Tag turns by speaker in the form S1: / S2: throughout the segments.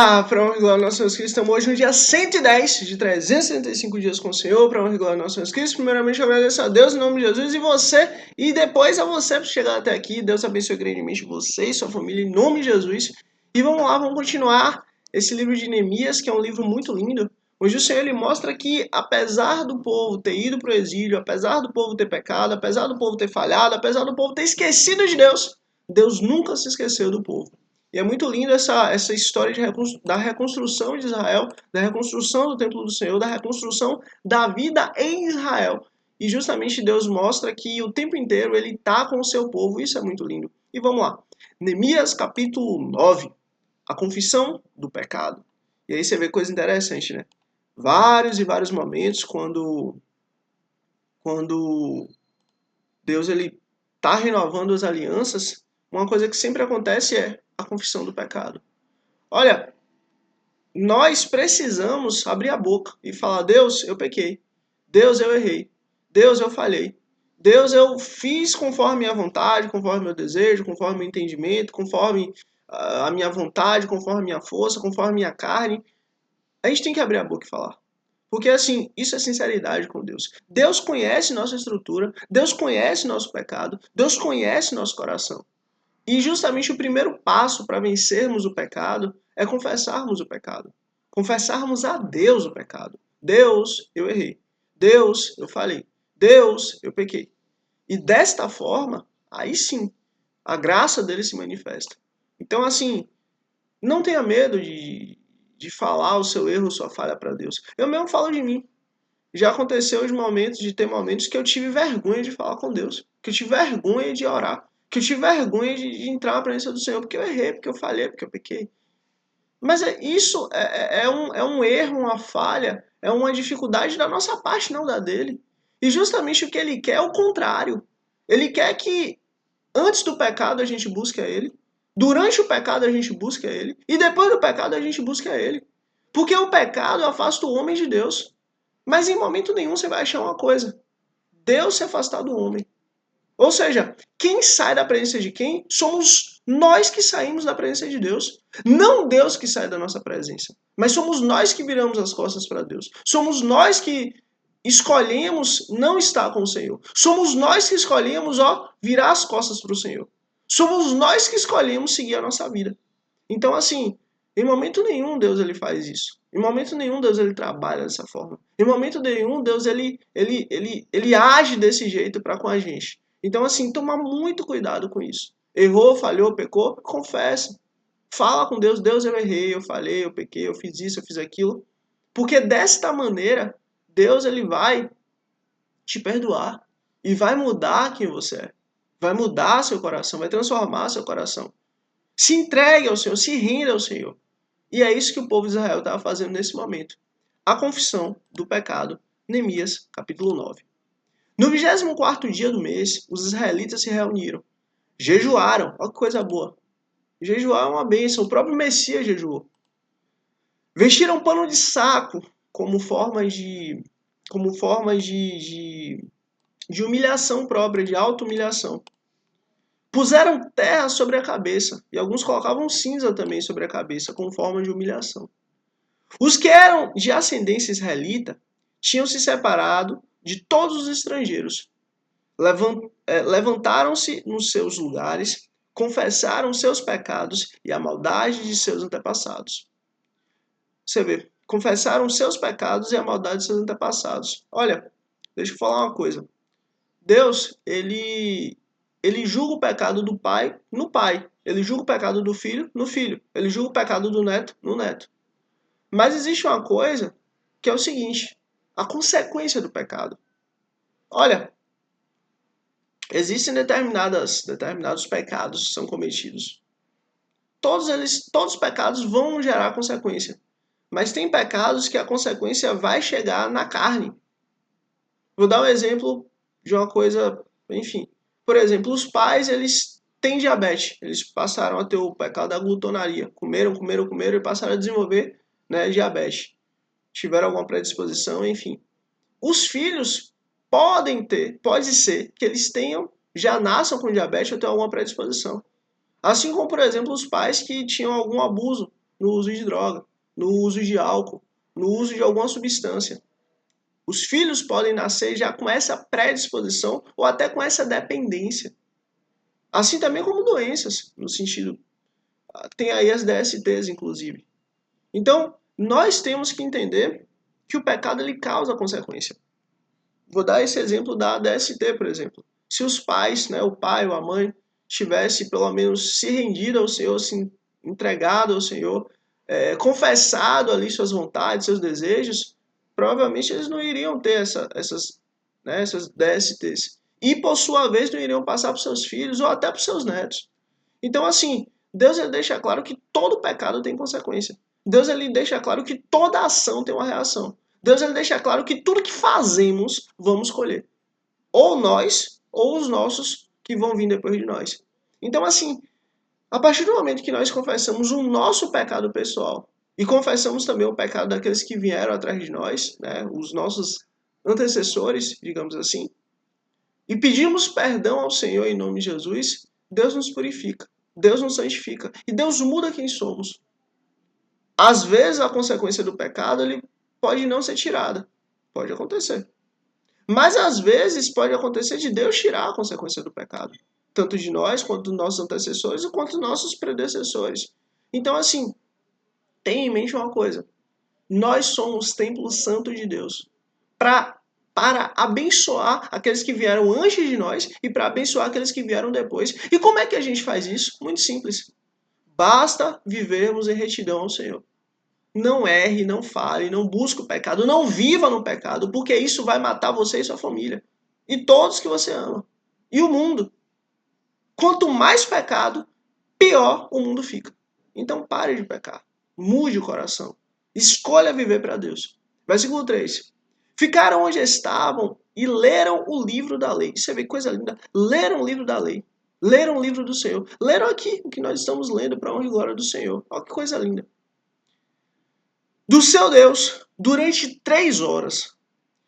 S1: Olá, para honra e glória do nosso Senhor Cristo, estamos hoje no dia 110 de 365 dias com o Senhor, para honra e glória do nosso Senhor Cristo. Primeiramente, eu agradeço a Deus em nome de Jesus e depois a você por chegar até aqui. Deus abençoe grandemente você e sua família em nome de Jesus. E vamos lá, vamos continuar esse livro de Neemias, que é um livro muito lindo, onde o Senhor ele mostra que apesar do povo ter ido para o exílio, apesar do povo ter pecado, apesar do povo ter falhado, apesar do povo ter esquecido de Deus, Deus nunca se esqueceu do povo. E é muito lindo essa história da reconstrução de Israel, da reconstrução do templo do Senhor, da reconstrução da vida em Israel. E justamente Deus mostra que o tempo inteiro ele está com o seu povo. Isso é muito lindo. E vamos lá. Neemias capítulo 9. A confissão do pecado. E aí você vê coisa interessante, né? Vários e vários momentos quando Deus ele está renovando as alianças, uma coisa que sempre acontece é a confissão do pecado. Olha, nós precisamos abrir a boca e falar: Deus, eu pequei. Deus, eu errei. Deus, eu falhei. Deus, eu fiz conforme a minha vontade, conforme meu desejo, conforme meu entendimento, conforme a minha vontade, conforme a minha força, conforme a minha carne. A gente tem que abrir a boca e falar. Porque assim, isso é sinceridade com Deus. Deus conhece nossa estrutura, Deus conhece nosso pecado, Deus conhece nosso coração. E justamente o primeiro passo para vencermos o pecado é confessarmos o pecado. Confessarmos a Deus o pecado. Deus, eu errei. Deus, eu falhei. Deus, eu pequei. E desta forma, aí sim, a graça dele se manifesta. Então, assim, não tenha medo de falar o seu erro, sua falha para Deus. Eu mesmo falo de mim. Já aconteceu de ter momentos que eu tive vergonha de falar com Deus, que eu tive vergonha de orar, que eu tive vergonha de entrar na presença do Senhor, porque eu errei, porque eu falhei, porque eu pequei. Mas isso é um erro, uma falha, é uma dificuldade da nossa parte, não da dele. E justamente o que ele quer é o contrário. Ele quer que antes do pecado a gente busque a ele, durante o pecado a gente busque a ele, e depois do pecado a gente busque a ele. Porque o pecado afasta o homem de Deus. Mas em momento nenhum você vai achar uma coisa: Deus se afastar do homem. Ou seja, quem sai da presença de quem? Somos nós que saímos da presença de Deus. Não Deus que sai da nossa presença. Mas somos nós que viramos as costas para Deus. Somos nós que escolhemos não estar com o Senhor. Somos nós que escolhemos, virar as costas para o Senhor. Somos nós que escolhemos seguir a nossa vida. Então, assim, em momento nenhum Deus ele faz isso. Em momento nenhum Deus ele trabalha dessa forma. Em momento nenhum Deus ele age desse jeito para com a gente. Então, assim, toma muito cuidado com isso. Errou, falhou, pecou, confessa. Fala com Deus: Deus, eu errei, eu falhei, eu pequei, eu fiz isso, eu fiz aquilo. Porque desta maneira, Deus ele vai te perdoar e vai mudar quem você é. Vai mudar seu coração, vai transformar seu coração. Se entregue ao Senhor, se renda ao Senhor. E é isso que o povo de Israel estava fazendo nesse momento. A confissão do pecado, Neemias, capítulo 9. No 24º dia do mês, os israelitas se reuniram. Jejuaram. Olha que coisa boa. Jejuar é uma bênção. O próprio Messias jejuou. Vestiram pano de saco como forma de humilhação própria, de auto-humilhação. Puseram terra sobre a cabeça, e alguns colocavam cinza também sobre a cabeça, como forma de humilhação. Os que eram de ascendência israelita tinham se separado de todos os estrangeiros. Levantaram-se nos seus lugares, confessaram seus pecados e a maldade de seus antepassados. Você vê, confessaram seus pecados e a maldade de seus antepassados. Olha, deixa eu falar uma coisa. Deus, ele julga o pecado do pai no pai. Ele julga o pecado do filho no filho. Ele julga o pecado do neto no neto. Mas existe uma coisa que é o seguinte: a consequência do pecado. Olha, existem determinados pecados que são cometidos. Todos os pecados vão gerar consequência. Mas tem pecados que a consequência vai chegar na carne. Vou dar um exemplo de uma coisa, enfim. Por exemplo, os pais, eles têm diabetes. Eles passaram a ter o pecado da glutonaria. Comeram e passaram a desenvolver, diabetes. Tiveram alguma predisposição, enfim. Os filhos pode ser que eles já nasçam com diabetes ou tenham alguma predisposição. Assim como, por exemplo, os pais que tinham algum abuso no uso de droga, no uso de álcool, no uso de alguma substância. Os filhos podem nascer já com essa predisposição ou até com essa dependência. Assim também como doenças, no sentido, tem aí as DSTs, inclusive. Então, nós temos que entender que o pecado ele causa consequência. Vou dar esse exemplo da DST, por exemplo. Se os pais, né, o pai ou a mãe, tivesse pelo menos se rendido ao Senhor, se entregado ao Senhor, confessado ali suas vontades, seus desejos, provavelmente eles não iriam ter essas DSTs. E, por sua vez, não iriam passar para os seus filhos ou até para os seus netos. Então, assim, Deus ele deixa claro que todo pecado tem consequência. Deus ele deixa claro que toda ação tem uma reação. Deus ele deixa claro que tudo que fazemos vamos colher. Ou nós, ou os nossos que vão vir depois de nós. Então, assim, a partir do momento que nós confessamos o nosso pecado pessoal e confessamos também o pecado daqueles que vieram atrás de nós, né, os nossos antecessores, digamos assim, e pedimos perdão ao Senhor em nome de Jesus, Deus nos purifica, Deus nos santifica e Deus muda quem somos. Às vezes a consequência do pecado ele pode não ser tirada, pode acontecer. Mas às vezes pode acontecer de Deus tirar a consequência do pecado, tanto de nós quanto dos nossos antecessores e quanto dos nossos predecessores. Então assim, tenha em mente uma coisa, nós somos templo santo de Deus para abençoar aqueles que vieram antes de nós e para abençoar aqueles que vieram depois. E como é que a gente faz isso? Muito simples. Basta vivermos em retidão ao Senhor. Não erre, não fale, não busque o pecado, não viva no pecado, porque isso vai matar você e sua família. E todos que você ama. E o mundo. Quanto mais pecado, pior o mundo fica. Então pare de pecar. Mude o coração. Escolha viver para Deus. Versículo 3. Ficaram onde estavam e leram o livro da lei. Você vê que coisa linda. Leram o livro da lei. Leram o livro do Senhor. Leram aqui o que nós estamos lendo para a honra e glória do Senhor. Olha que coisa linda. Do seu Deus durante 3 horas.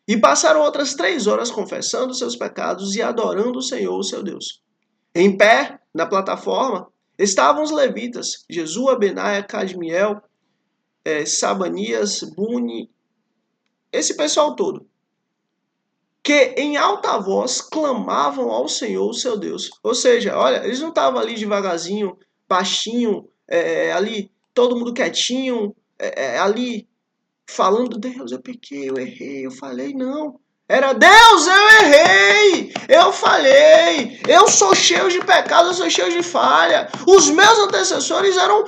S1: E passaram outras 3 horas confessando seus pecados e adorando o Senhor, o seu Deus. Em pé, na plataforma, estavam os levitas, Jesua, Benaia, Cadmiel, Sabanias, Buni, esse pessoal todo, que em alta voz clamavam ao Senhor, o seu Deus. Ou seja, olha, eles não estavam ali devagarzinho, baixinho, ali todo mundo quietinho, ali falando, Deus, eu pequei, eu errei, eu falei, não. Era, Deus, eu errei, eu falhei, eu sou cheio de pecado, eu sou cheio de falha. Os meus antecessores eram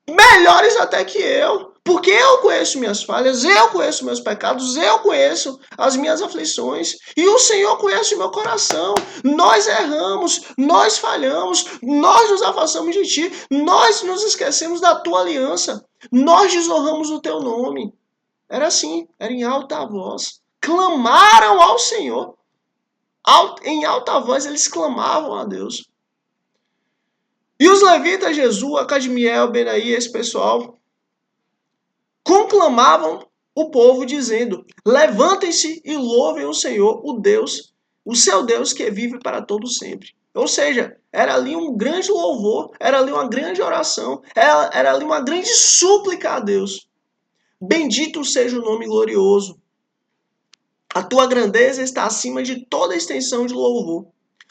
S1: melhores até que eu, porque eu conheço minhas falhas, eu conheço meus pecados, eu conheço as minhas aflições, e o Senhor conhece o meu coração. Nós erramos, nós falhamos, nós nos afastamos de Ti, nós nos esquecemos da Tua aliança, nós desonramos o Teu nome. Era assim, era em alta voz. Clamaram ao Senhor. Em alta voz eles clamavam a Deus. E os levitas, Jesua, Cadmiel, Benaí, esse pessoal, conclamavam o povo dizendo, levantem-se e louvem o Senhor, o Deus, o seu Deus que vive para todo sempre. Ou seja, era ali um grande louvor, era ali uma grande oração, era ali uma grande súplica a Deus. Bendito seja o nome glorioso. A tua grandeza está acima de toda extensão de louvor.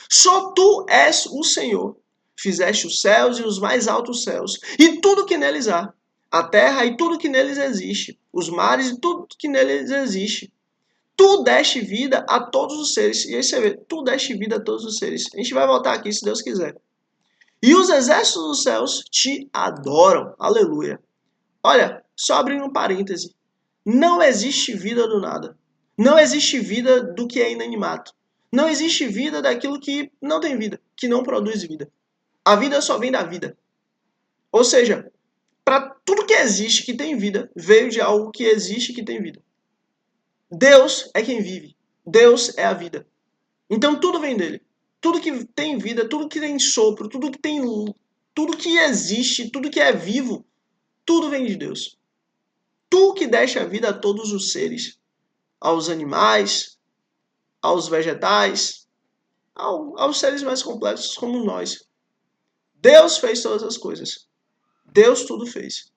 S1: Só tu és o Senhor. Fizeste os céus e os mais altos céus, e tudo que neles há, a terra e tudo que neles existe, os mares e tudo que neles existe. Tu deste vida a todos os seres. E aí você vê, tu deste vida a todos os seres. A gente vai voltar aqui se Deus quiser. E os exércitos dos céus te adoram. Aleluia. Olha, só abrindo um parêntese. Não existe vida do nada. Não existe vida do que é inanimado. Não existe vida daquilo que não tem vida, que não produz vida. A vida só vem da vida. Ou seja, para tudo que existe que tem vida, veio de algo que existe que tem vida. Deus é quem vive. Deus é a vida. Então tudo vem dele. Tudo que tem vida, tudo que tem sopro, tudo que existe, tudo que é vivo, tudo vem de Deus. Tu que deste a vida a todos os seres, aos animais, aos vegetais, aos seres mais complexos como nós. Deus fez todas as coisas. Deus tudo fez.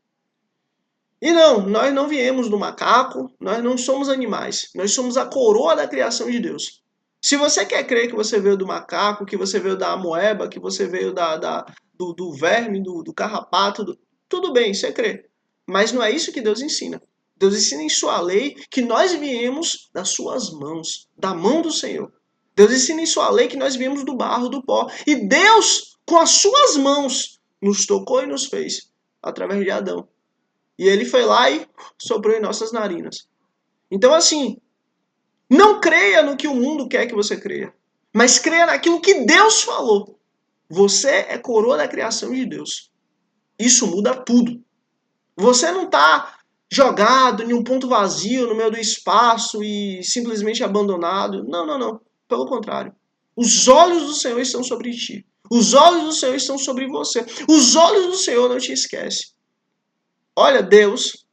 S1: E não, nós não viemos do macaco, nós não somos animais, nós somos a coroa da criação de Deus. Se você quer crer que você veio do macaco, que você veio da amoeba, que você veio do verme, do carrapato, tudo bem, você crê. Mas não é isso que Deus ensina. Deus ensina em sua lei que nós viemos das suas mãos, da mão do Senhor. Deus ensina em sua lei que nós viemos do barro, do pó. E Deus, com as suas mãos, nos tocou e nos fez, através de Adão. E ele foi lá e soprou em nossas narinas. Então, assim, não creia no que o mundo quer que você creia, mas creia naquilo que Deus falou. Você é coroa da criação de Deus. Isso muda tudo. Você não está jogado em um ponto vazio no meio do espaço e simplesmente abandonado. Não, não, não. Pelo contrário. Os olhos do Senhor estão sobre ti. Os olhos do Senhor estão sobre você. Os olhos do Senhor não te esquecem. Olha, Deus,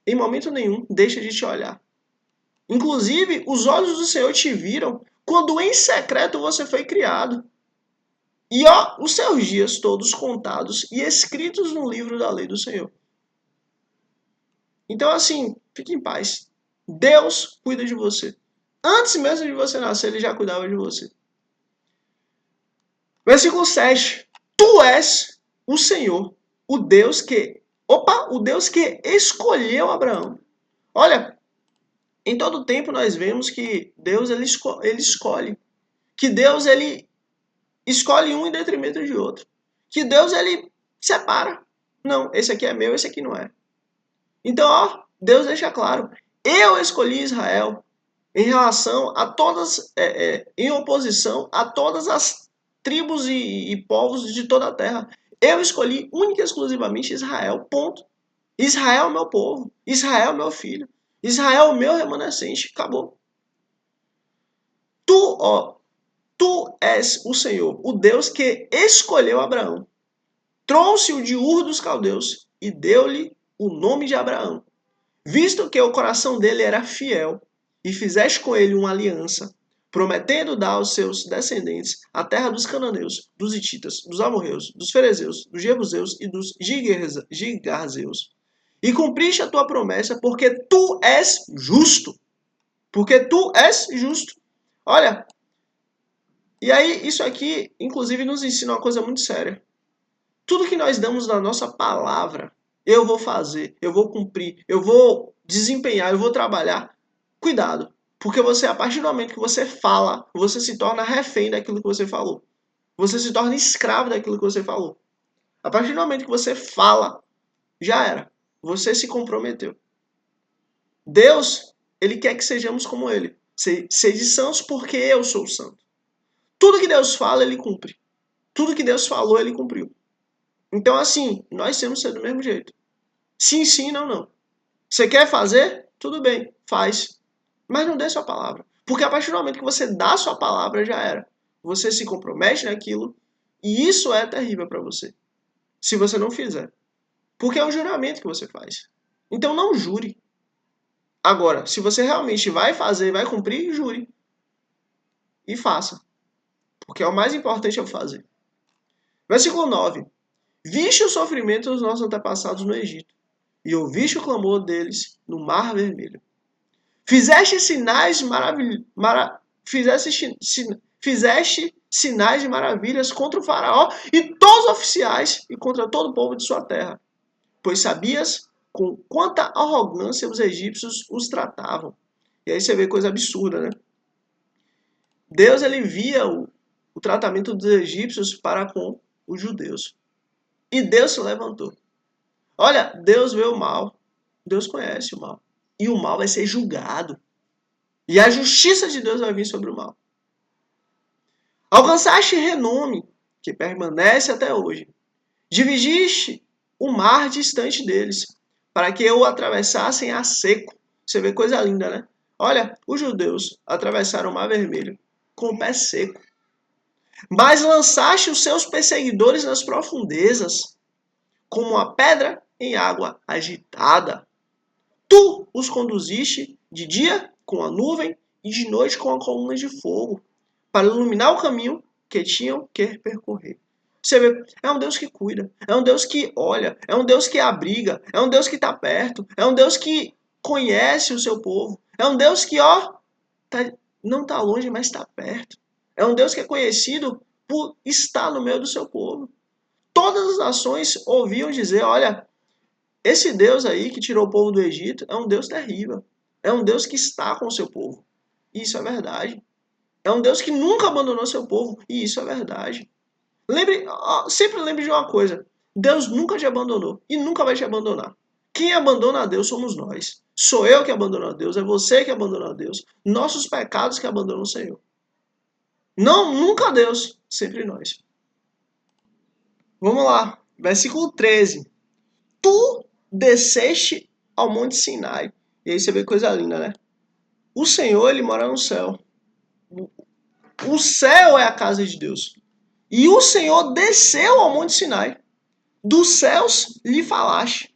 S1: em momento nenhum, deixa de te olhar. Inclusive, os olhos do Senhor te viram quando em secreto você foi criado. E ó, os seus dias todos contados e escritos no livro da lei do Senhor. Então, assim, fique em paz. Deus cuida de você. Antes mesmo de você nascer, ele já cuidava de você. Versículo 7. Tu és o Senhor, o Deus que... o Deus que escolheu Abraão. Olha, em todo tempo nós vemos que Deus ele escolhe. Que Deus ele escolhe um em detrimento de outro. Que Deus ele separa. Não, esse aqui é meu, esse aqui não é. Então, ó, Deus deixa claro. Eu escolhi Israel em relação a todas, em oposição a todas as tribos e povos de toda a terra. Eu escolhi única e exclusivamente Israel, ponto. Israel é meu povo, Israel é meu filho, Israel é meu remanescente, acabou. Tu és o Senhor, o Deus que escolheu Abraão, trouxe-o de Ur dos Caldeus e deu-lhe o nome de Abraão, visto que o coração dele era fiel, e fizeste com ele uma aliança, prometendo dar aos seus descendentes a terra dos cananeus, dos hititas, dos amorreus, dos ferezeus, dos jebuseus e dos gigarzeus. E cumpriste a tua promessa, porque tu és justo. Porque tu és justo. Olha, e aí isso aqui, inclusive, nos ensina uma coisa muito séria. Tudo que nós damos na nossa palavra, eu vou fazer, eu vou cumprir, eu vou desempenhar, eu vou trabalhar. Cuidado, porque você, a partir do momento que você fala, você se torna refém daquilo que você falou. Você se torna escravo daquilo que você falou. A partir do momento que você fala, já era. Você se comprometeu. Deus, ele quer que sejamos como ele. Sede santos porque eu sou santo. Tudo que Deus fala, ele cumpre. Tudo que Deus falou, ele cumpriu. Então, assim, nós temos que ser do mesmo jeito. Sim, sim, não, não. Você quer fazer? Tudo bem, faz. Mas não dê sua palavra. Porque a partir do momento que você dá sua palavra, já era. Você se compromete naquilo e isso é terrível para você. Se você não fizer. Porque é um juramento que você faz. Então não jure. Agora, se você realmente vai fazer, vai cumprir, jure. E faça. Porque é o mais importante é o fazer. Versículo 9. Viste o sofrimento dos nossos antepassados no Egito, e ouviste o clamor deles no Mar Vermelho. Fizeste sinais fizeste sinais de maravilhas contra o faraó e todos os oficiais e contra todo o povo de sua terra, pois sabias com quanta arrogância os egípcios os tratavam. E aí você vê coisa absurda, né? Deus ele via o tratamento dos egípcios para com os judeus. E Deus se levantou. Olha, Deus vê o mal. Deus conhece o mal. E o mal vai ser julgado. E a justiça de Deus vai vir sobre o mal. Alcançaste renome, que permanece até hoje. Dividiste o mar distante deles, para que o atravessassem a seco. Você vê coisa linda, né? Olha, os judeus atravessaram o Mar Vermelho com o pé seco. Mas lançaste os seus perseguidores nas profundezas, como uma pedra em água agitada. Tu os conduziste de dia com a nuvem e de noite com a coluna de fogo, para iluminar o caminho que tinham que percorrer. Você vê, é um Deus que cuida, é um Deus que olha, é um Deus que abriga, é um Deus que está perto, é um Deus que conhece o seu povo, é um Deus que, ó, não está longe, mas está perto. É um Deus que é conhecido por estar no meio do seu povo. Todas as nações ouviam dizer, olha, esse Deus aí que tirou o povo do Egito é um Deus terrível. É um Deus que está com o seu povo. E isso é verdade. É um Deus que nunca abandonou seu povo. E isso é verdade. Sempre lembre de uma coisa. Deus nunca te abandonou e nunca vai te abandonar. Quem abandona a Deus somos nós. Sou eu que abandono a Deus, é você que abandona a Deus. Nossos pecados que abandonam o Senhor. Não, nunca Deus, sempre nós. Vamos lá, versículo 13. Tu desceste ao Monte Sinai. E aí você vê coisa linda, né? O Senhor, ele mora no céu. O céu é a casa de Deus. E o Senhor desceu ao Monte Sinai. Dos céus lhe falaste.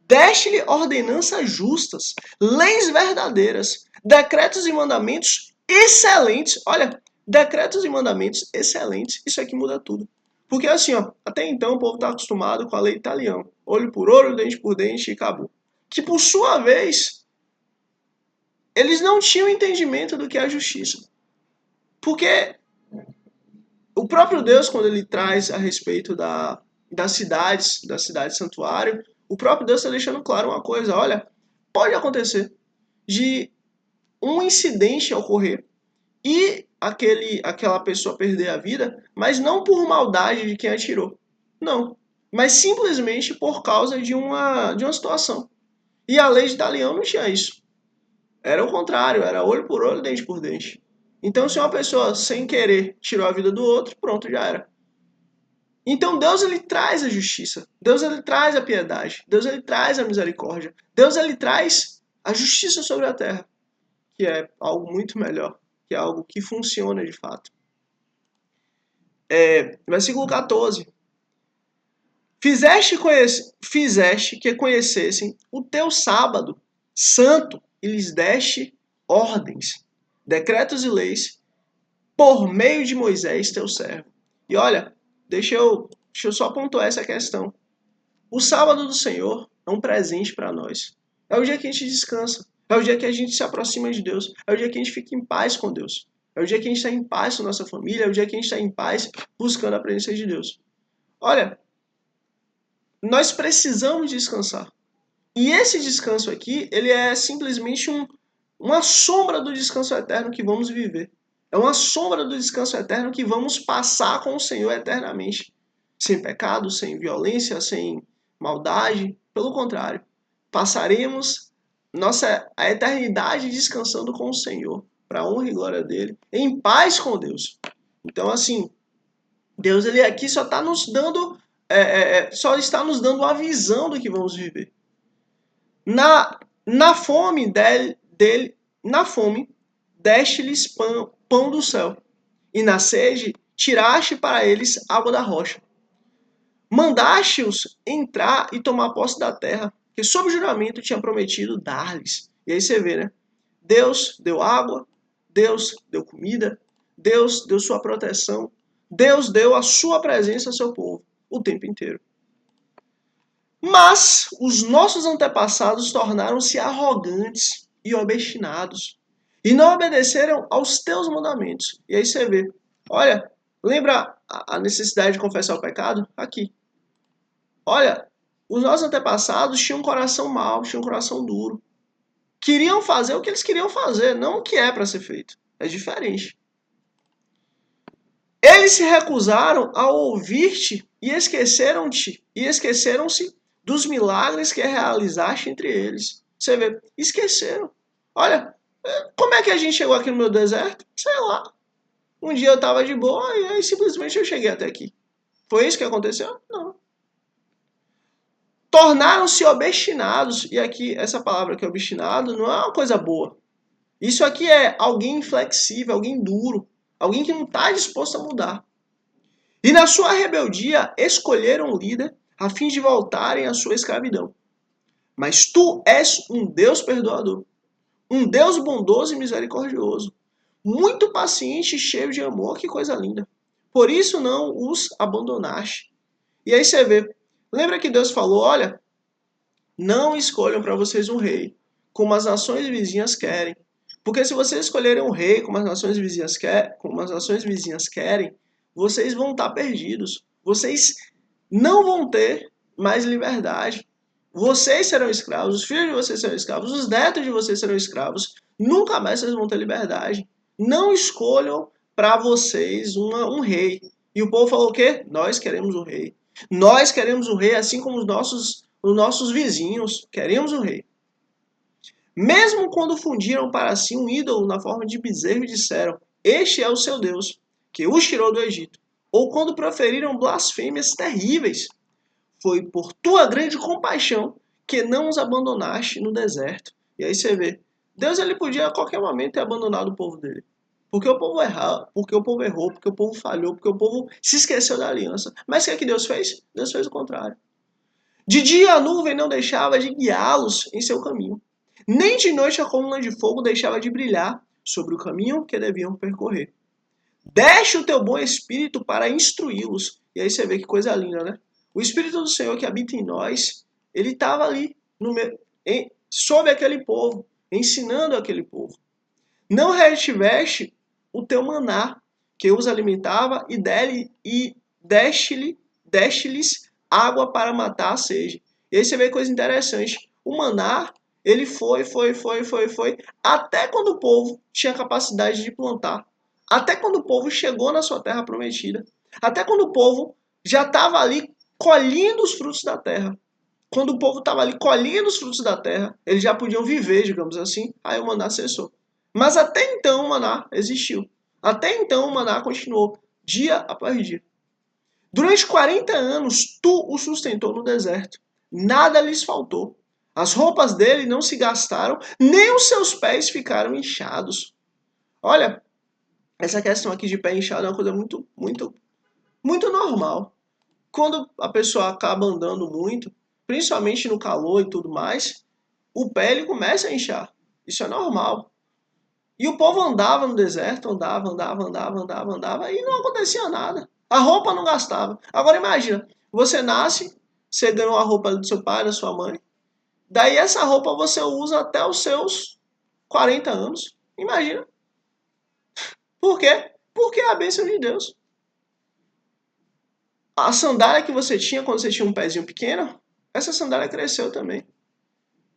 S1: Deste-lhe ordenanças justas, leis verdadeiras, decretos e mandamentos excelentes. Olha, decretos e mandamentos excelentes. Isso aqui muda tudo. Porque assim, ó, até então o povo está acostumado com a lei italiana. Olho por olho, dente por dente e acabou. Que por sua vez, eles não tinham entendimento do que é a justiça. Porque o próprio Deus, quando ele traz a respeito das cidade santuário, o próprio Deus está deixando claro uma coisa, olha, pode acontecer de um incidente ocorrer e aquela pessoa perder a vida, mas não por maldade de quem atirou, não, mas simplesmente por causa de uma situação. E a lei de Italião não tinha isso. Era o contrário, era olho por olho, dente por dente. Então, se uma pessoa sem querer tirou a vida do outro, pronto, já era. Então Deus ele traz a justiça, Deus ele traz a piedade, Deus ele traz a misericórdia, Deus ele traz a justiça sobre a terra, que é algo muito melhor, que é algo que funciona de fato. Versículo 14. Fizeste que conhecessem o teu sábado santo e lhes deste ordens, decretos e leis por meio de Moisés teu servo. E olha, deixa eu só pontuar essa questão. O sábado do Senhor é um presente para nós. É o dia que a gente descansa. É o dia que a gente se aproxima de Deus. É o dia que a gente fica em paz com Deus. É o dia que a gente está em paz com nossa família. É o dia que a gente está em paz buscando a presença de Deus. Olha, nós precisamos descansar. E esse descanso aqui, ele é simplesmente uma sombra do descanso eterno que vamos viver. É uma sombra do descanso eterno que vamos passar com o Senhor eternamente. Sem pecado, sem violência, sem maldade. Pelo contrário, passaremos a eternidade descansando com o Senhor, para a honra e glória dele, em paz com Deus. Então, assim, Deus ele aqui só está nos dando, só está nos dando a visão do que vamos viver. Na fome deste-lhes pão do céu, e na sede tiraste para eles água da rocha. Mandaste-os entrar e tomar posse da terra, que sob juramento tinha prometido dar-lhes. E aí você vê, né? Deus deu água, Deus deu comida, Deus deu sua proteção, Deus deu a sua presença ao seu povo o tempo inteiro. Mas os nossos antepassados tornaram-se arrogantes e obstinados, e não obedeceram aos teus mandamentos. E aí você vê, olha, lembra a necessidade de confessar o pecado? Aqui. Olha, os nossos antepassados tinham um coração mau, tinham um coração duro. Queriam fazer o que eles queriam fazer, não o que é para ser feito. É diferente. Eles se recusaram a ouvir-te e esqueceram-se dos milagres que realizaste entre eles. Você vê, esqueceram. Olha, como é que a gente chegou aqui no meu deserto? Sei lá. Um dia eu estava de boa e aí simplesmente eu cheguei até aqui. Foi isso que aconteceu? Não. Tornaram-se obstinados. E aqui, essa palavra que é obstinado não é uma coisa boa. Isso aqui é alguém inflexível, alguém duro. Alguém que não está disposto a mudar. E na sua rebeldia escolheram um líder a fim de voltarem à sua escravidão. Mas tu és um Deus perdoador, um Deus bondoso e misericordioso, muito paciente e cheio de amor, que coisa linda. por isso não os abandonaste. E aí você vê, lembra que Deus falou, olha, não escolham para vocês um rei, como as nações vizinhas querem. Porque se vocês escolherem um rei como as nações vizinhas querem, vocês vão estar perdidos. Vocês não vão ter mais liberdade. Vocês serão escravos, os filhos de vocês serão escravos, os netos de vocês serão escravos. Nunca mais vocês vão ter liberdade. Não escolham para vocês um rei. E o povo falou o quê? Nós queremos o rei. Nós queremos o rei, assim como os nossos vizinhos. Queremos o rei. Mesmo quando fundiram para si um ídolo na forma de bezerro e disseram, este é o seu Deus, que os tirou do Egito. Ou quando proferiram blasfêmias terríveis, foi por tua grande compaixão que não os abandonaste no deserto. E aí você vê, Deus ele podia a qualquer momento ter abandonado o povo dele. Porque o povo errou, porque o povo errou, porque o povo falhou, porque o povo se esqueceu da aliança. Mas o que é que Deus fez? Deus fez o contrário. De dia a nuvem não deixava de guiá-los em seu caminho. Nem de noite a coluna de fogo deixava de brilhar sobre o caminho que deviam percorrer. Deixe o teu bom espírito para instruí-los. E aí você vê que coisa linda, né? O Espírito do Senhor que habita em nós, ele estava ali sobre aquele povo, ensinando aquele povo. Não retiveste o teu maná, que os alimentava, e deste-lhes água para matar a sede. E aí você vê coisa interessante. O maná, ele foi, até quando o povo tinha capacidade de plantar. Até quando o povo chegou na sua terra prometida. Até quando o povo já estava ali colhendo os frutos da terra. Quando o povo estava ali colhendo os frutos da terra, eles já podiam viver, digamos assim, aí o maná cessou. Mas até então o maná existiu. Até então o maná continuou, dia após dia. Durante 40 anos, tu o sustentou no deserto. Nada lhes faltou. As roupas dele não se gastaram, nem os seus pés ficaram inchados. Olha, essa questão aqui de pé inchado é uma coisa muito, muito, muito normal. Quando a pessoa acaba andando muito, principalmente no calor e tudo mais, o pé ele começa a inchar. Isso é normal. E o povo andava no deserto, andava, e não acontecia nada. A roupa não gastava. Agora imagina, você nasce, você ganhou a roupa do seu pai, da sua mãe, daí essa roupa você usa até os seus 40 anos. Imagina. Por quê? Porque é a bênção de Deus. A sandália que você tinha quando você tinha um pezinho pequeno, essa sandália cresceu também.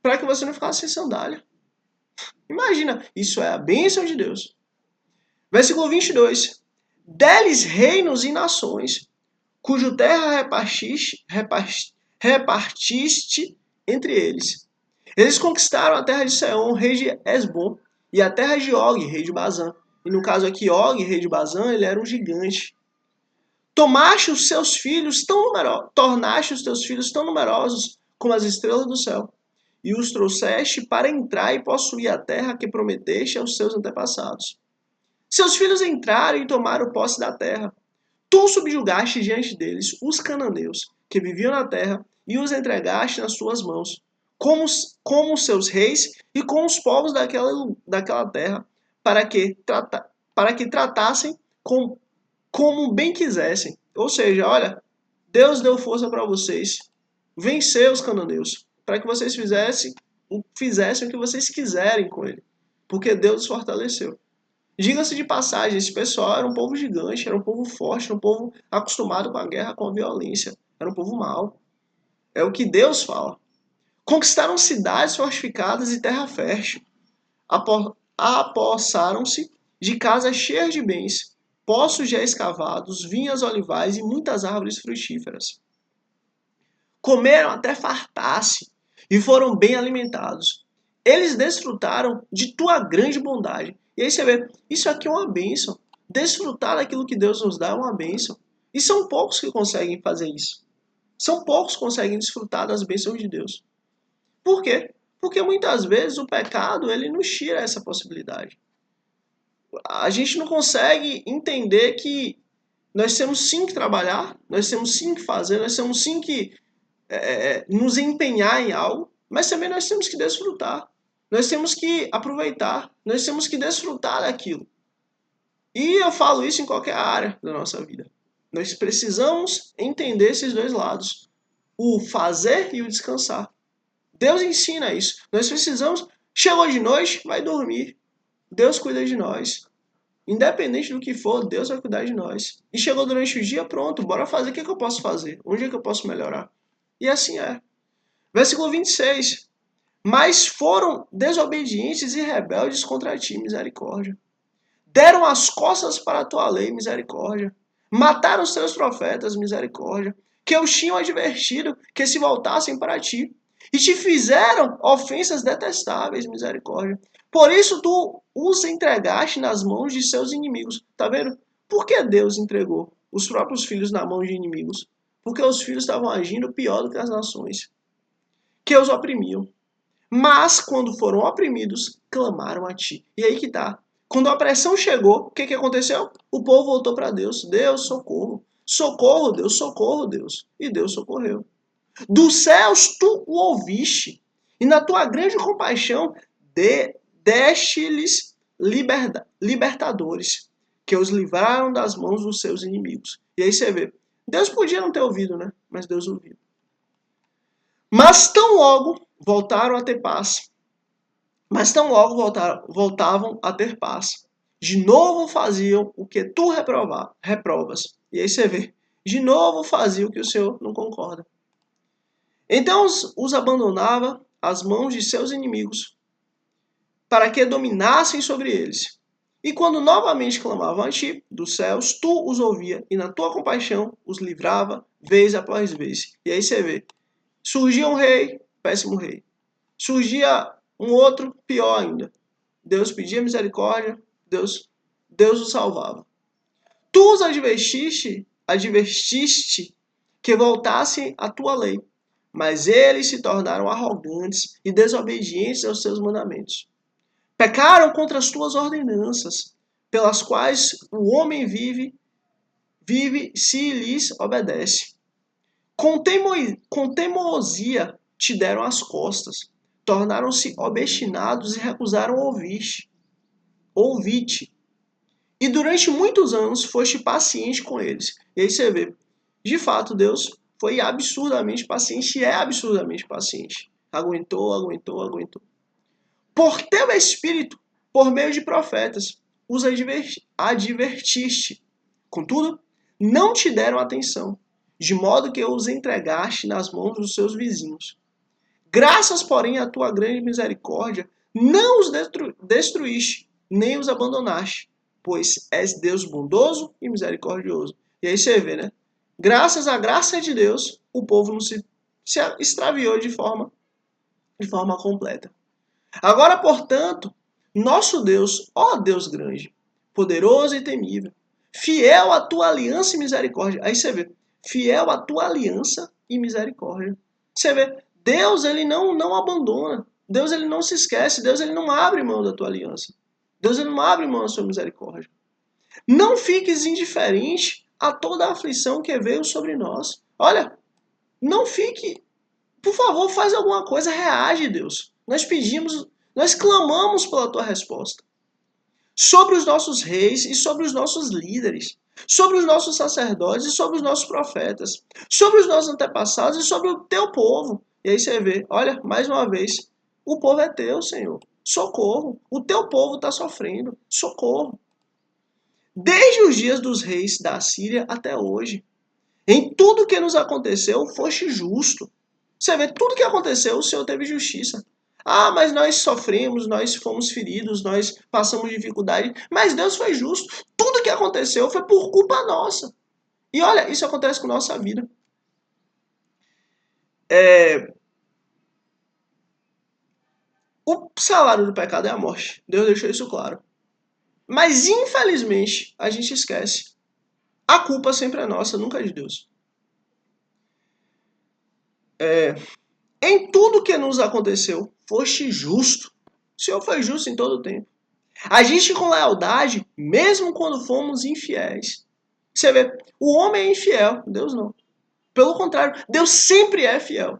S1: Para que você não ficasse sem sandália. Imagina, isso é a bênção de Deus. Versículo 22. Deles reinos e nações, cujo terra repartiste entre eles. Eles conquistaram a terra de Seom, rei de Esbom, e a terra de Og, rei de Bazã. E no caso aqui, Og, rei de Bazã, ele era um gigante. Tornaste os teus filhos tão numerosos como as estrelas do céu, e os trouxeste para entrar e possuir a terra que prometeste aos seus antepassados. Seus filhos entraram e tomaram posse da terra. Tu subjugaste diante deles os cananeus, que viviam na terra, e os entregaste nas suas mãos, como seus reis e com os povos daquela terra, para que tratassem como bem quisessem. Ou seja, olha, Deus deu força para vocês vencer os cananeus, para que vocês fizessem o que vocês quiserem com ele, porque Deus os fortaleceu. Diga-se de passagem, esse pessoal era um povo gigante, era um povo forte, era um povo acostumado com a guerra, com a violência, era um povo mau. É o que Deus fala. Conquistaram cidades fortificadas e terra fértil. Apossaram-se de casas cheias de bens, poços já escavados, vinhas olivais e muitas árvores frutíferas. Comeram até fartar-se e foram bem alimentados. Eles desfrutaram de tua grande bondade. E aí você vê, isso aqui é uma bênção. Desfrutar daquilo que Deus nos dá é uma bênção. E são poucos que conseguem fazer isso. São poucos que conseguem desfrutar das bênçãos de Deus. Por quê? Porque muitas vezes o pecado ele nos tira essa possibilidade. A gente não consegue entender que nós temos sim que trabalhar, nós temos sim que fazer, nós temos sim que nos empenhar em algo, mas também nós temos que desfrutar. Nós temos que aproveitar, nós temos que desfrutar daquilo. E eu falo isso em qualquer área da nossa vida. Nós precisamos entender esses dois lados, o fazer e o descansar. Deus ensina isso. Nós precisamos, chegou de noite, vai dormir. Deus cuida de nós. Independente do que for, Deus vai cuidar de nós. E chegou durante o dia, pronto, bora fazer. O que é que eu posso fazer? Onde é que eu posso melhorar? E assim é. Versículo 26. Mas foram desobedientes e rebeldes contra ti, misericórdia. Deram as costas para a tua lei, misericórdia. Mataram os teus profetas, misericórdia. Que os tinham advertido que se voltassem para ti. E te fizeram ofensas detestáveis, misericórdia. Por isso tu os entregaste nas mãos de seus inimigos. Tá vendo? Por que Deus entregou os próprios filhos na mão de inimigos? Porque os filhos estavam agindo pior do que as nações, que os oprimiam. Mas, quando foram oprimidos, clamaram a ti. E aí que tá. Quando a pressão chegou, o que, que aconteceu? O povo voltou para Deus. Deus, socorro. Socorro, Deus, socorro, Deus. E Deus socorreu. Dos céus tu o ouviste. E na tua grande compaixão deste-lhes libertadores, que os livraram das mãos dos seus inimigos. E aí você vê. Deus podia não ter ouvido, né? Mas Deus ouviu. Mas tão logo voltaram a ter paz. Mas tão logo voltavam a ter paz. De novo faziam o que tu reprovas. E aí você vê. De novo faziam o que o Senhor não concorda. Então os abandonava às mãos de seus inimigos, para que dominassem sobre eles. E quando novamente clamavam a ti, dos céus, tu os ouvia, e na tua compaixão os livrava, vez após vez. E aí você vê. Surgia um rei, péssimo rei. Surgia um outro, pior ainda. Deus pedia misericórdia, Deus os salvava. Tu os advertiste que voltassem à tua lei, mas eles se tornaram arrogantes e desobedientes aos teus mandamentos. Pecaram contra as tuas ordenanças, pelas quais o homem vive se lhes obedece. Com teimosia te deram as costas, tornaram-se obstinados e recusaram ouvir-te. E durante muitos anos foste paciente com eles. E aí você vê, de fato, Deus foi absurdamente paciente e é absurdamente paciente. Aguentou. Por teu espírito, por meio de profetas, os advertiste. Contudo, não te deram atenção, de modo que os entregaste nas mãos dos seus vizinhos. Graças, porém, à tua grande misericórdia, não os destruíste, nem os abandonaste, pois és Deus bondoso e misericordioso. E aí você vê, né? Graças à graça de Deus, o povo não se extraviou de forma completa. Agora, portanto, nosso Deus, ó Deus grande, poderoso e temível, fiel à tua aliança e misericórdia. Aí você vê, fiel à tua aliança e misericórdia. Você vê, Deus ele não abandona. Deus ele não se esquece. Deus ele não abre mão da tua aliança. Deus ele não abre mão da sua misericórdia. Não fiques indiferente a toda a aflição que veio sobre nós. Olha, não fique, por favor, faz alguma coisa, reage, Deus. Nós clamamos pela tua resposta. Sobre os nossos reis e sobre os nossos líderes, sobre os nossos sacerdotes e sobre os nossos profetas, sobre os nossos antepassados e sobre o teu povo. E aí você vê, olha, mais uma vez, o povo é teu, Senhor. Socorro. O teu povo está sofrendo. Socorro. Desde os dias dos reis da Assíria até hoje, em tudo que nos aconteceu, foste justo. Você vê, tudo que aconteceu, o Senhor teve justiça. Ah, mas nós sofremos, nós fomos feridos, nós passamos dificuldade. Mas Deus foi justo. Tudo que aconteceu foi por culpa nossa. E olha, isso acontece com a nossa vida. O salário do pecado é a morte. Deus deixou isso claro. Mas, infelizmente, a gente esquece. A culpa sempre é nossa, nunca é de Deus. Em tudo que nos aconteceu, foste justo. O Senhor foi justo em todo o tempo. Agiste com lealdade, mesmo quando fomos infiéis. Você vê, o homem é infiel, Deus não. Pelo contrário, Deus sempre é fiel.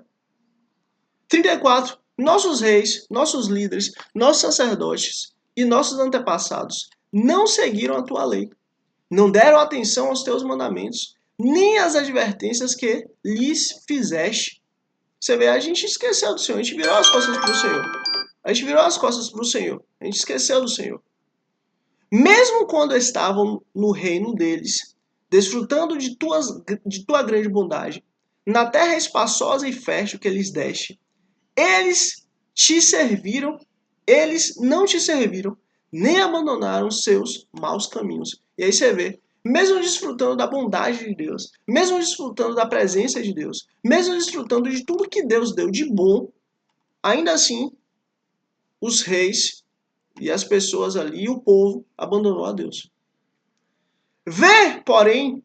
S1: 34. Nossos reis, nossos líderes, nossos sacerdotes e nossos antepassados não seguiram a tua lei, não deram atenção aos teus mandamentos, nem às advertências que lhes fizeste. Você vê, a gente esqueceu do Senhor, a gente virou as costas para o Senhor. A gente virou as costas para o Senhor, a gente esqueceu do Senhor. Mesmo quando estavam no reino deles, desfrutando de tua grande bondade, na terra espaçosa e fértil que lhes deste, eles te serviram, eles não te serviram, nem abandonaram seus maus caminhos. E aí você vê, mesmo desfrutando da bondade de Deus, mesmo desfrutando da presença de Deus, mesmo desfrutando de tudo que Deus deu de bom, ainda assim, os reis e as pessoas ali, o povo, abandonou a Deus. Vê, porém,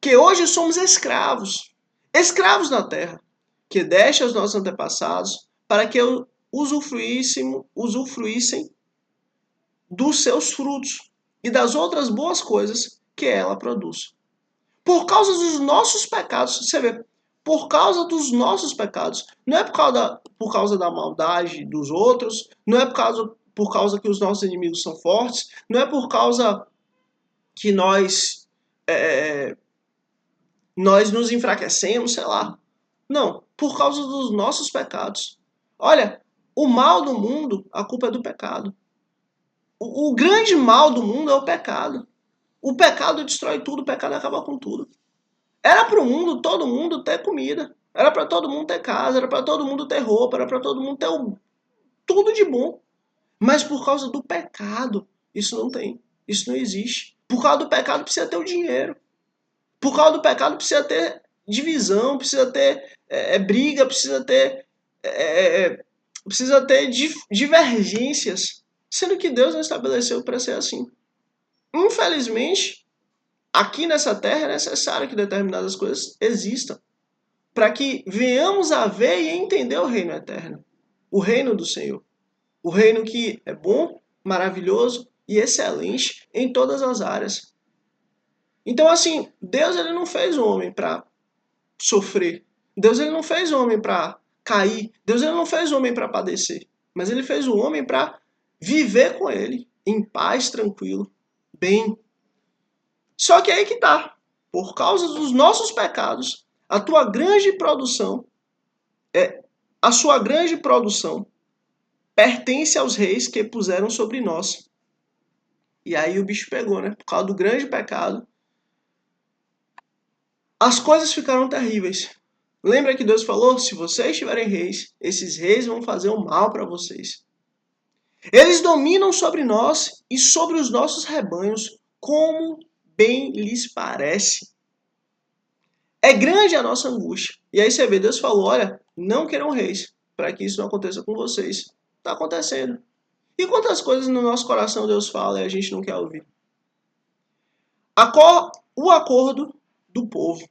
S1: que hoje somos escravos, escravos na terra, que deste aos nossos antepassados para que usufruíssem dos seus frutos e das outras boas coisas que ela produz. Por causa dos nossos pecados, você vê, por causa dos nossos pecados, não é por causa da maldade dos outros, não é por causa que os nossos inimigos são fortes, não é por causa que nós nos enfraquecemos, sei lá. Não, por causa dos nossos pecados. Olha, o mal do mundo, a culpa é do pecado. O grande mal do mundo é o pecado. O pecado destrói tudo, o pecado acaba com tudo. Era para o mundo, todo mundo ter comida. Era para todo mundo ter casa, era para todo mundo ter roupa, era para todo mundo ter tudo de bom. Mas por causa do pecado, isso não tem. Isso não existe. Por causa do pecado precisa ter o dinheiro. Por causa do pecado precisa ter divisão, precisa ter briga, precisa ter divergências. Sendo que Deus não estabeleceu para ser assim. Infelizmente, aqui nessa terra é necessário que determinadas coisas existam para que venhamos a ver e entender o reino eterno, o reino do Senhor, o reino que é bom, maravilhoso e excelente em todas as áreas. Então, assim, Deus ele não fez o homem para sofrer. Deus ele não fez o homem para cair. Deus ele não fez o homem para padecer. Mas ele fez o homem para viver com ele, em paz, tranquilo, bem. Só que aí que tá. Por causa dos nossos pecados, a sua grande produção pertence aos reis que puseram sobre nós. E aí o bicho pegou, né? Por causa do grande pecado, as coisas ficaram terríveis. Lembra que Deus falou? Se vocês tiverem reis, esses reis vão fazer o mal para vocês. Eles dominam sobre nós e sobre os nossos rebanhos, como bem lhes parece. É grande a nossa angústia. E aí você vê, Deus falou, olha, não queiram reis, para que isso não aconteça com vocês. Está acontecendo. E quantas coisas no nosso coração Deus fala e a gente não quer ouvir? O acordo do povo.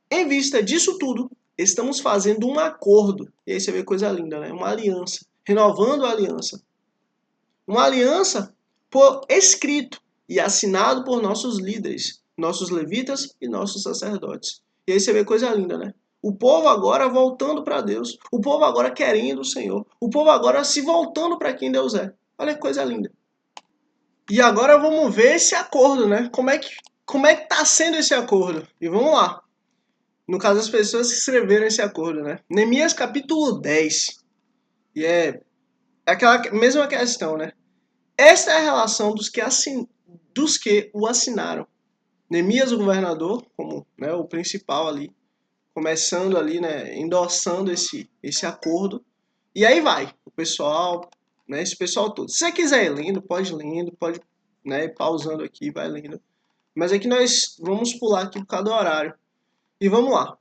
S1: Em vista disso tudo, estamos fazendo um acordo. E aí você vê coisa linda, né? Uma aliança. Renovando a aliança. Uma aliança por escrito e assinado por nossos líderes, nossos levitas e nossos sacerdotes. E aí você vê coisa linda, né? O povo agora voltando para Deus. O povo agora querendo o Senhor. O povo agora se voltando para quem Deus é. Olha que coisa linda. E agora vamos ver esse acordo, né? Como é que tá sendo esse acordo? E vamos lá. No caso, as pessoas que escreveram esse acordo, né? Neemias capítulo 10. E é aquela mesma questão, né? Esta é a relação dos que o assinaram. Neemias, o governador, como né, o principal ali, começando ali, né, endossando esse acordo. E aí vai, o pessoal, né, esse pessoal todo. Se você quiser ir lendo, pode né, pausando aqui, vai lendo. Mas aqui nós vamos pular aqui por causa do horário. E vamos lá.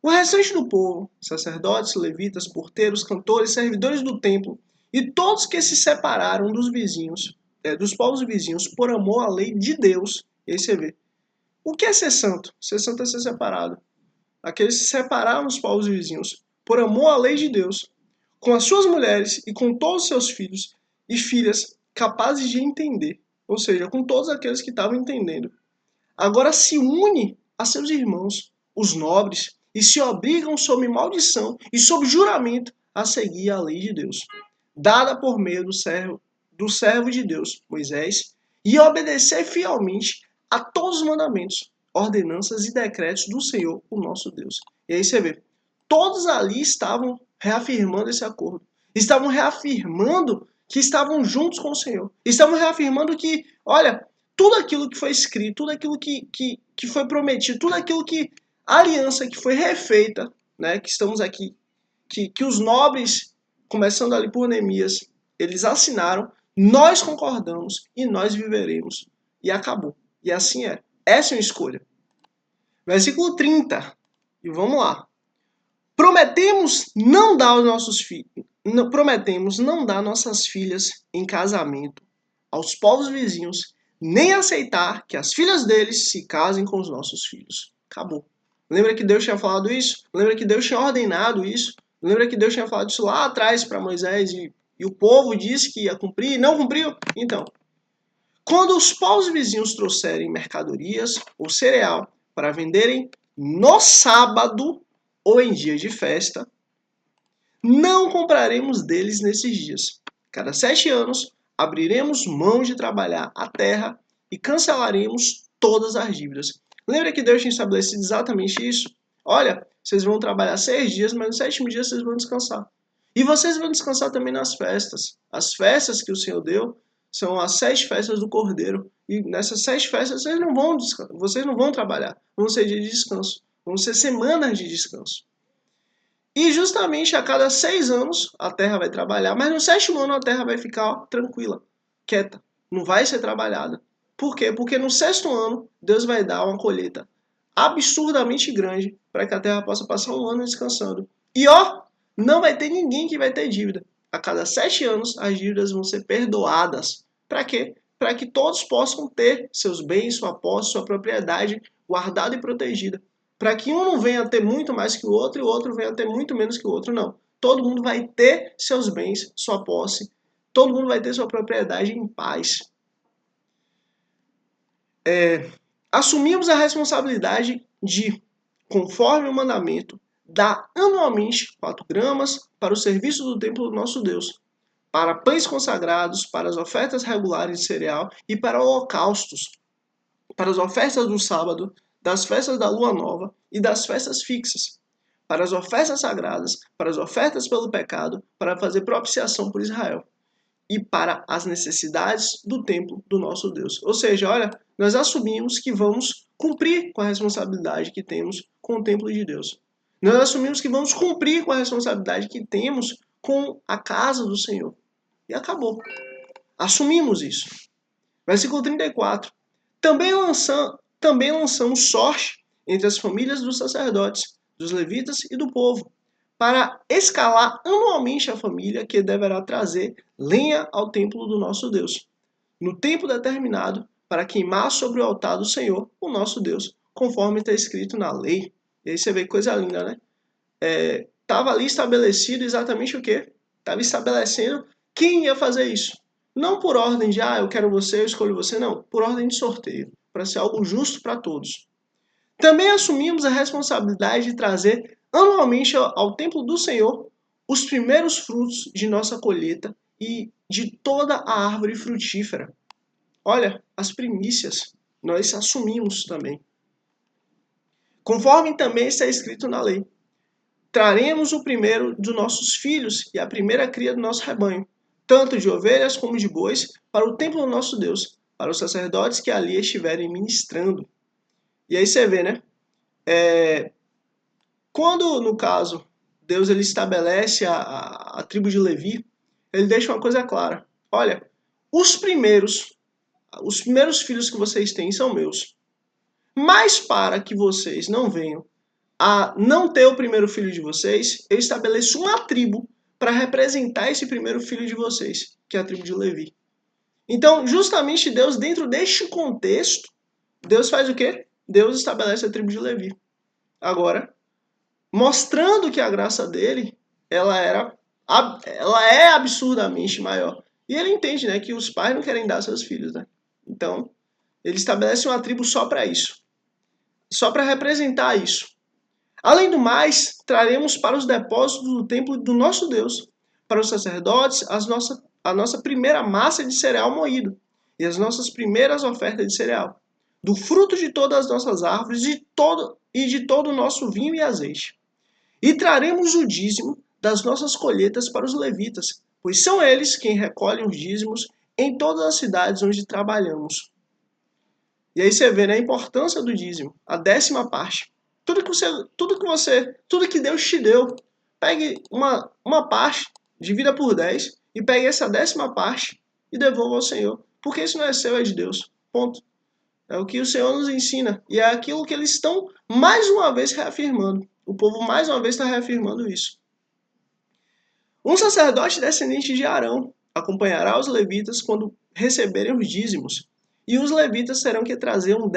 S1: O restante do povo, sacerdotes, levitas, porteiros, cantores, servidores do templo e todos que se separaram dos vizinhos, dos povos vizinhos, por amor à lei de Deus. E aí você vê. O que é ser santo? Ser santo é ser separado. Aqueles que se separaram dos povos vizinhos, por amor à lei de Deus, com as suas mulheres e com todos os seus filhos e filhas capazes de entender. Ou seja, com todos aqueles que estavam entendendo. Agora se une a seus irmãos, os nobres, e se obrigam sob maldição e sob juramento a seguir a lei de Deus, dada por meio do servo de Deus, Moisés, e obedecer fielmente a todos os mandamentos, ordenanças e decretos do Senhor, o nosso Deus. E aí você vê, todos ali estavam reafirmando esse acordo. Estavam reafirmando que estavam juntos com o Senhor. Estavam reafirmando que, olha, tudo aquilo que foi escrito, tudo aquilo que foi prometido, tudo aquilo que, a aliança que foi refeita, né, que estamos aqui, que os nobres, começando ali por Neemias, eles assinaram, nós concordamos e nós viveremos. E acabou. E assim é. Essa é uma escolha. Versículo 30. E vamos lá. Prometemos não dar os nossos filhos, prometemos não dar nossas filhas em casamento aos povos vizinhos, nem aceitar que as filhas deles se casem com os nossos filhos. Acabou. Lembra que Deus tinha falado isso? Lembra que Deus tinha ordenado isso? Lembra que Deus tinha falado isso lá atrás para Moisés e o povo disse que ia cumprir e não cumpriu? Então, quando os povos vizinhos trouxerem mercadorias ou cereal para venderem no sábado ou em dia de festa, não compraremos deles nesses dias. Cada 7 anos, abriremos mão de trabalhar a terra e cancelaremos todas as dívidas. Lembra que Deus tinha estabelecido exatamente isso? Olha, vocês vão trabalhar 6 dias, mas no 7º dia vocês vão descansar. E vocês vão descansar também nas festas. As festas que o Senhor deu são as 7 festas do Cordeiro. E nessas 7 festas vocês não vão trabalhar. Vão ser dias de descanso. Vão ser semanas de descanso. E justamente a cada 6 anos a terra vai trabalhar, mas no 7º ano a terra vai ficar tranquila, quieta, não vai ser trabalhada. Por quê? Porque no 6º ano Deus vai dar uma colheita absurdamente grande para que a terra possa passar um ano descansando. E ó, não vai ter ninguém que vai ter dívida. A cada 7 anos as dívidas vão ser perdoadas. Para quê? Para que todos possam ter seus bens, sua posse, sua propriedade guardada e protegida. Para que um não venha a ter muito mais que o outro e o outro venha a ter muito menos que o outro, não. Todo mundo vai ter seus bens, sua posse, todo mundo vai ter sua propriedade em paz. Assumimos a responsabilidade de, conforme o mandamento, dar anualmente 4 gramas para o serviço do templo do nosso Deus, para pães consagrados, para as ofertas regulares de cereal e para holocaustos, para as ofertas do sábado, das festas da lua nova e das festas fixas, para as ofertas sagradas, para as ofertas pelo pecado, para fazer propiciação por Israel e para as necessidades do templo do nosso Deus. Ou seja, olha, nós assumimos que vamos cumprir com a responsabilidade que temos com o templo de Deus. Nós assumimos que vamos cumprir com a responsabilidade que temos com a casa do Senhor. E acabou. Assumimos isso. Versículo 34. Também lançamos sorte entre as famílias dos sacerdotes, dos levitas e do povo, para escalar anualmente a família que deverá trazer lenha ao templo do nosso Deus, no tempo determinado, para queimar sobre o altar do Senhor, o nosso Deus, conforme está escrito na lei. E aí você vê coisa linda, né? Estava ali estabelecido exatamente o quê? Estava estabelecendo quem ia fazer isso. Não por ordem de, eu quero você, eu escolho você, não. Por ordem de sorteio, para ser algo justo para todos. Também assumimos a responsabilidade de trazer anualmente ao templo do Senhor os primeiros frutos de nossa colheita e de toda a árvore frutífera. Olha, as primícias, nós assumimos também. Conforme também está escrito na lei. Traremos o primeiro dos nossos filhos e a primeira cria do nosso rebanho, tanto de ovelhas como de bois, para o templo do nosso Deus, para os sacerdotes que ali estiverem ministrando. E aí você vê, né? Quando, no caso, Deus ele estabelece a tribo de Levi, ele deixa uma coisa clara. Olha, os primeiros filhos que vocês têm são meus. Mas para que vocês não venham a não ter o primeiro filho de vocês, eu estabeleço uma tribo para representar esse primeiro filho de vocês, que é a tribo de Levi. Então, justamente Deus, dentro deste contexto, Deus faz o quê? Deus estabelece a tribo de Levi. Agora, mostrando que a graça dele, ela é absurdamente maior. E ele entende, né, que os pais não querem dar seus filhos, né? Então, ele estabelece uma tribo só para isso. Só para representar isso. Além do mais, traremos para os depósitos do templo do nosso Deus, para os sacerdotes, a nossa primeira massa de cereal moído, e as nossas primeiras ofertas de cereal, do fruto de todas as nossas árvores de todo o nosso vinho e azeite. E traremos o dízimo das nossas colheitas para os levitas, pois são eles quem recolhem os dízimos em todas as cidades onde trabalhamos. E aí você vê, né, a importância do dízimo, a 10ª parte. Tudo que Deus te deu, pegue uma parte, divida por 10 e pegue essa 10ª parte e devolva ao Senhor. Porque isso não é seu, é de Deus. Ponto. É o que o Senhor nos ensina. E é aquilo que eles estão mais uma vez reafirmando. O povo mais uma vez está reafirmando isso. Um sacerdote descendente de Arão acompanhará os levitas quando receberem os dízimos. E os levitas terão que trazer um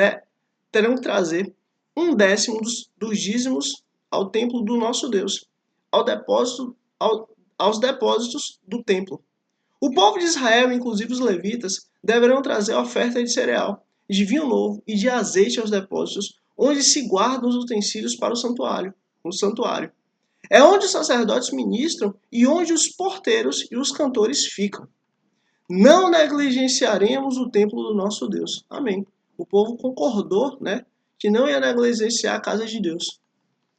S1: décimo dos dízimos ao templo do nosso Deus, aos depósitos do templo. O povo de Israel, inclusive os levitas, deverão trazer oferta de cereal, de vinho novo e de azeite aos depósitos, onde se guardam os utensílios para o santuário. É onde os sacerdotes ministram e onde os porteiros e os cantores ficam. Não negligenciaremos o templo do nosso Deus. Amém. O povo concordou, né, que não ia negligenciar a casa de Deus.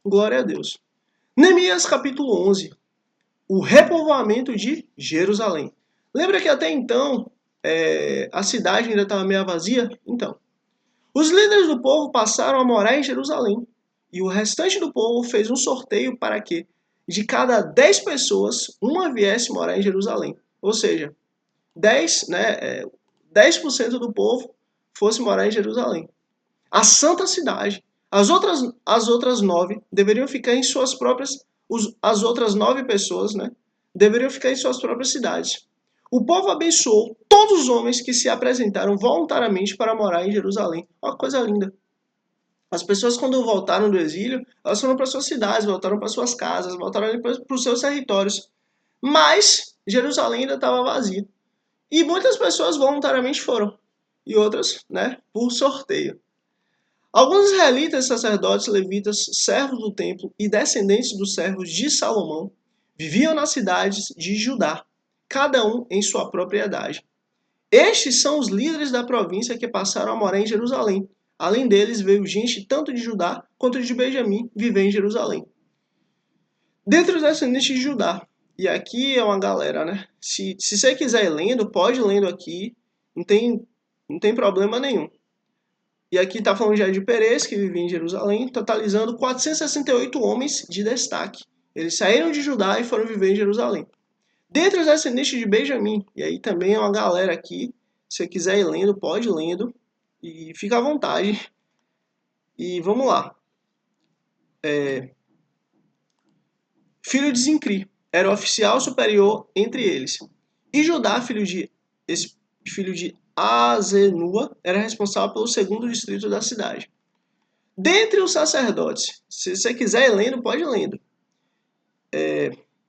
S1: Glória a Deus. Neemias capítulo 11. O repovoamento de Jerusalém. Lembra que até então a cidade ainda estava meio vazia? Então, os líderes do povo passaram a morar em Jerusalém. E o restante do povo fez um sorteio para que, de cada 10 pessoas, uma viesse morar em Jerusalém. Ou seja, 10% do povo fosse morar em Jerusalém. A santa cidade. As outras 9 deveriam ficar em suas próprias... As outras 9 pessoas, né, deveriam ficar em suas próprias cidades. O povo abençoou todos os homens que se apresentaram voluntariamente para morar em Jerusalém. Uma coisa linda. As pessoas, quando voltaram do exílio, elas foram para suas cidades, voltaram para suas casas, voltaram para os seus territórios. Mas Jerusalém ainda estava vazia. E muitas pessoas voluntariamente foram. E outras, né, por sorteio. Alguns israelitas, sacerdotes, levitas, servos do templo e descendentes dos servos de Salomão viviam nas cidades de Judá, cada um em sua propriedade. Estes são os líderes da província que passaram a morar em Jerusalém. Além deles, veio gente tanto de Judá quanto de Benjamim viver em Jerusalém. Dentre os descendentes de Judá, e aqui é uma galera, né? Se você quiser ir lendo, pode ir lendo aqui, não tem problema nenhum. E aqui está falando já de Perez, que vivia em Jerusalém, totalizando 468 homens de destaque. Eles saíram de Judá e foram viver em Jerusalém. Dentre os descendentes de Benjamim, e aí também é uma galera aqui, se você quiser ir lendo, pode ir lendo, e fica à vontade. E vamos lá. Filho de Zincri, era o oficial superior entre eles. E Judá, filho de Azenua, era responsável pelo segundo distrito da cidade. Dentre os sacerdotes, se você quiser ir lendo, pode ir lendo.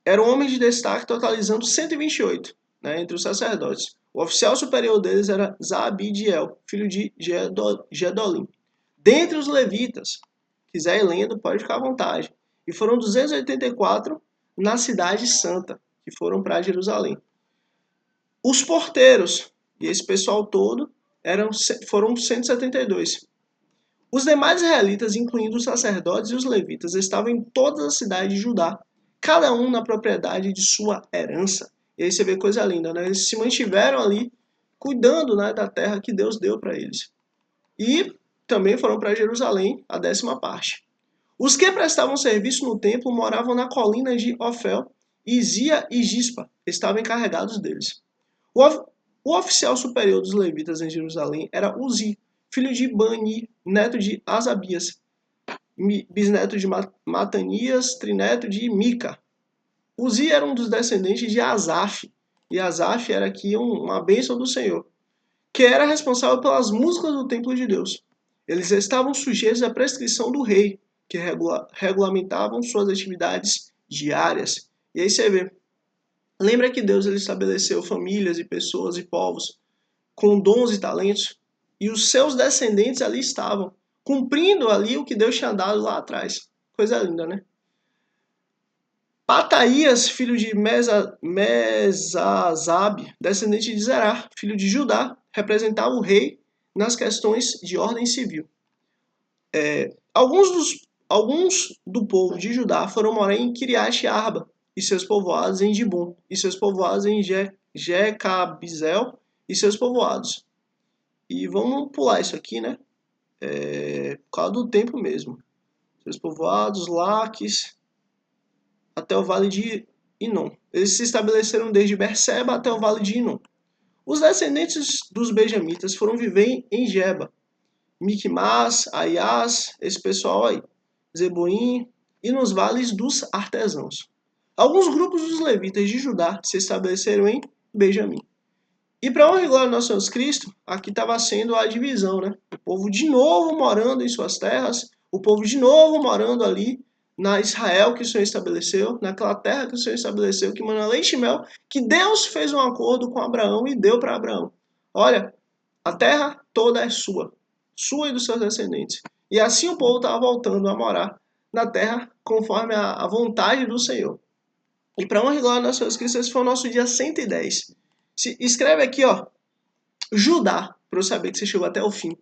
S1: Eram homens de destaque totalizando 128, né, entre os sacerdotes. O oficial superior deles era Zabidiel, filho de Gedolim. Dentre os levitas, quiser ir lendo, pode ficar à vontade. E foram 284 na cidade santa, que foram para Jerusalém. Os porteiros, e esse pessoal todo, foram 172. Os demais israelitas, incluindo os sacerdotes e os levitas, estavam em todas as cidades de Judá, cada um na propriedade de sua herança. E aí você vê coisa linda, né? Eles se mantiveram ali, cuidando, né, da terra que Deus deu para eles. E também foram para Jerusalém, a 10ª parte. Os que prestavam serviço no templo moravam na colina de Ofel, e Zia e Gispa estavam encarregados deles. O oficial superior dos levitas em Jerusalém era Uzi, filho de Bani, neto de Asabias, bisneto de Matanias, trineto de Mica. Uzi era um dos descendentes de Asaf, e Asaf era aqui uma bênção do Senhor, que era responsável pelas músicas do templo de Deus. Eles estavam sujeitos à prescrição do rei, que regulamentavam suas atividades diárias. E aí você vê, lembra que Deus ele estabeleceu famílias e pessoas e povos com dons e talentos, e os seus descendentes ali estavam, cumprindo ali o que Deus tinha dado lá atrás. Coisa linda, né? Pataías, filho de Mesazab, descendente de Zerá, filho de Judá, representava o rei nas questões de ordem civil. Alguns do povo de Judá foram morar em Kiriat Arba e seus povoados, em Dibon e seus povoados, em Jecabizel e seus povoados. E vamos pular isso aqui, né? Por causa do tempo mesmo. Seus povoados, Laques, até o vale de Inom. Eles se estabeleceram desde Berseba até o vale de Inom. Os descendentes dos benjamitas foram viver em Geba, Miquimás, Aias, esse pessoal aí, Zeboim e nos vales dos artesãos. Alguns grupos dos levitas de Judá se estabeleceram em Benjamim. E para honra e glória do nosso Jesus Cristo, aqui estava sendo a divisão, né? O povo de novo morando em suas terras, o povo de novo morando ali na Israel que o Senhor estabeleceu, naquela terra que o Senhor estabeleceu, que mana leite e mel, que Deus fez um acordo com Abraão e deu para Abraão. Olha, a terra toda é sua e dos seus descendentes. E assim o povo estava voltando a morar na terra conforme a vontade do Senhor. E para honra e glória do nosso Jesus Cristo, esse foi o nosso dia 110. Escreve aqui, ó, Judá, para eu saber que você chegou até o fim.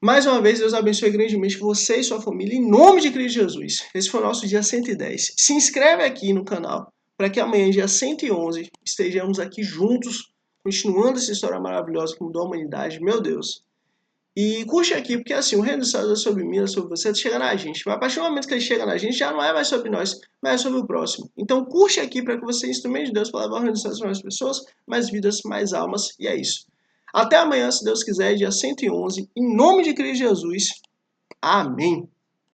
S1: Mais uma vez, Deus abençoe grandemente você e sua família, em nome de Cristo Jesus. Esse foi o nosso dia 110. Se inscreve aqui no canal, para que amanhã, dia 111, estejamos aqui juntos, continuando essa história maravilhosa que mudou a humanidade. Meu Deus. E curte aqui, porque assim, o reino dos céus é sobre mim, é sobre você, chega na gente. Mas a partir do momento que ele chega na gente, já não é mais sobre nós, mas é sobre o próximo. Então curte aqui para que você seja instrumento de Deus para levar o reino dos céus para mais pessoas, mais vidas, mais almas, e é isso. Até amanhã, se Deus quiser, dia 111, em nome de Cristo Jesus. Amém.